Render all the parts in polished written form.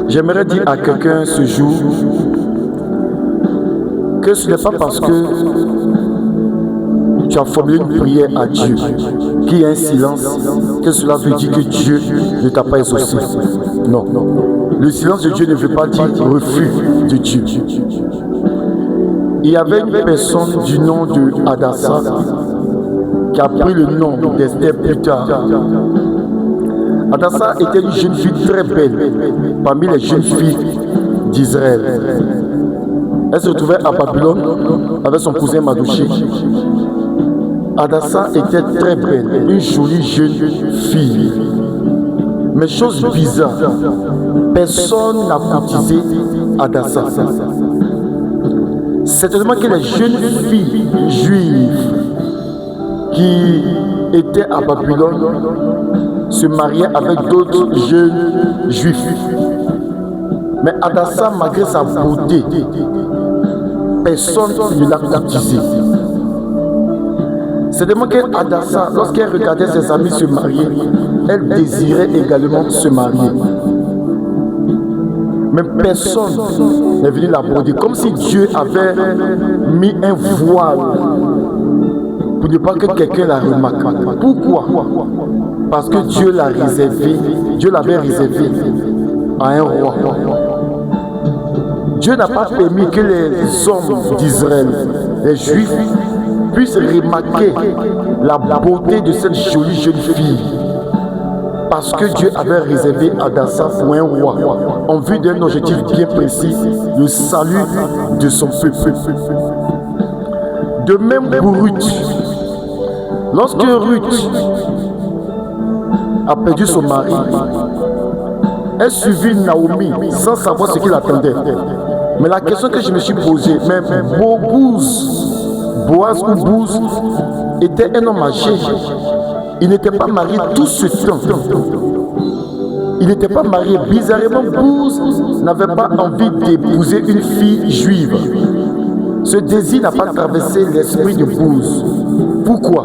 J'aimerais dire à quelqu'un ce jour que ce n'est pas parce que tu as formulé une prière à Dieu qu'il y a un silence que cela veut dire que Dieu ne t'a pas exaucé. Non. Le silence de Dieu ne veut pas dire refus de Dieu. Il y avait une personne du nom de Hadassa qui a pris le nom d'Esther plus tard. Hadassa était une jeune fille très belle parmi les jeunes filles d'Israël. Elle se trouvait à Babylone avec son cousin Madouché. Hadassa était très belle, une jolie jeune fille. Mais chose bizarre, personne n'a courtisé Hadassa. Certainement que les jeunes filles juives qui étaient à Babylone se mariaient avec d'autres jeunes juifs. Mais Hadassa, malgré sa beauté, personne ne l'a courtisée. Certainement que Hadassa, lorsqu'elle regardait ses amis se marier, elle désirait également se marier. Mais personne n'est venu l'aborder, comme si Dieu avait mis un voile pour ne pas que quelqu'un la remarque. Pourquoi? Parce que Dieu l'avait réservé à un roi. Dieu n'a pas permis que les hommes d'Israël, les Juifs, puissent remarquer la beauté de cette jolie jeune fille. Parce que Dieu avait réservé Hadassa pour un roi, en vue d'un objectif bien précis, le salut de son peuple. De même pour Ruth. Lorsque Ruth a perdu son mari, elle suivit Naomi sans savoir ce qui l'attendait. Mais la question que je me suis posée, même Boaz ou Bouz était un homme âgé. Il n'était pas marié tout ce temps. Il n'était pas marié. Bizarrement, Bouz n'avait pas envie d'épouser une fille juive. Ce désir n'a pas traversé l'esprit de Bouz. Pourquoi?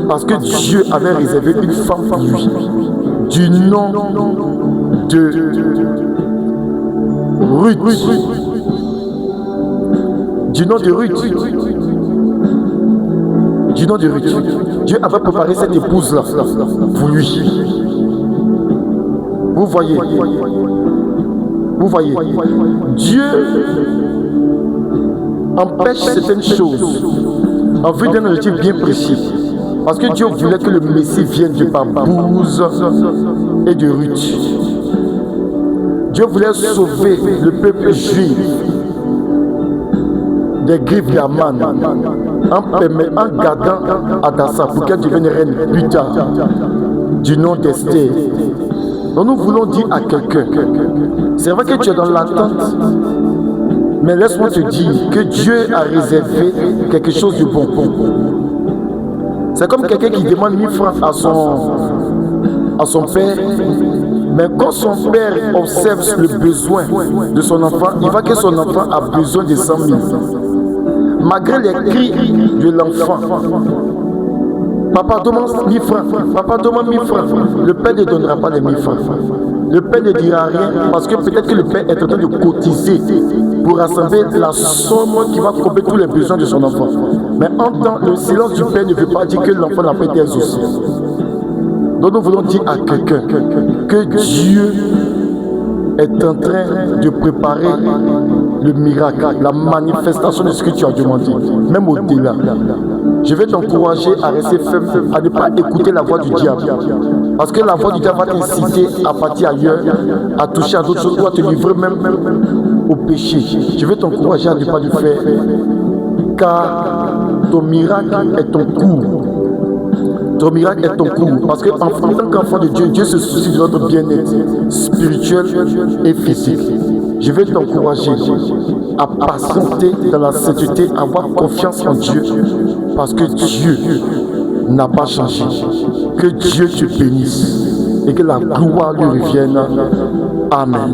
Parce que Dieu avait réservé une femme pour lui, du nom de Ruth. Du nom de Ruth. Du nom de Ruth. Dieu avait préparé cette épouse-là pour lui. Vous voyez. Dieu empêche certaines choses en vue d'un objectif bien précis. Parce que Dieu voulait que le Messie vienne de par Bouz et de Ruth. Dieu voulait sauver le peuple juif des griffes d'Aman en gardant Hadassa pour qu'elle devienne reine plus tard du nom d'Esther. Donc nous voulons dire à quelqu'un, c'est vrai que tu es dans l'attente, mais laisse-moi te dire que Dieu a réservé quelque chose de bon. C'est comme quelqu'un qui demande 1000 francs à son père, mais quand son père observe le besoin de son enfant, il voit que son enfant a besoin de 100 000. Malgré les cris de l'enfant, papa demande 1000 francs, papa demande 1000 francs. Le père ne donnera pas les 1000 francs. Le père ne dira rien parce que peut-être que le père est en train de cotiser pour rassembler la somme qui va couvrir tous les besoins de son enfant. Mais en temps, le silence du père ne veut pas dire que l'enfant n'a pas été exaucé. Donc nous voulons dire à quelqu'un que Dieu est en train de préparer le miracle, la manifestation de ce que tu as demandé, même au-delà. Je vais t'encourager à rester ferme, à ne pas écouter la voix du diable. Parce que la voix du diable va t'inciter à partir ailleurs, à toucher à d'autres choses, ou à te livrer même au péché. Je vais t'encourager à ne pas le faire, car ton miracle est ton cours. Ton miracle est ton cours. Parce qu'en tant qu'enfant de Dieu, Dieu se soucie de notre bien-être spirituel et physique. Je vais t'encourager à patienter dans la sainteté, à avoir confiance en Dieu, parce que Dieu n'a pas changé. Que Dieu te bénisse et que la gloire lui revienne. Amen.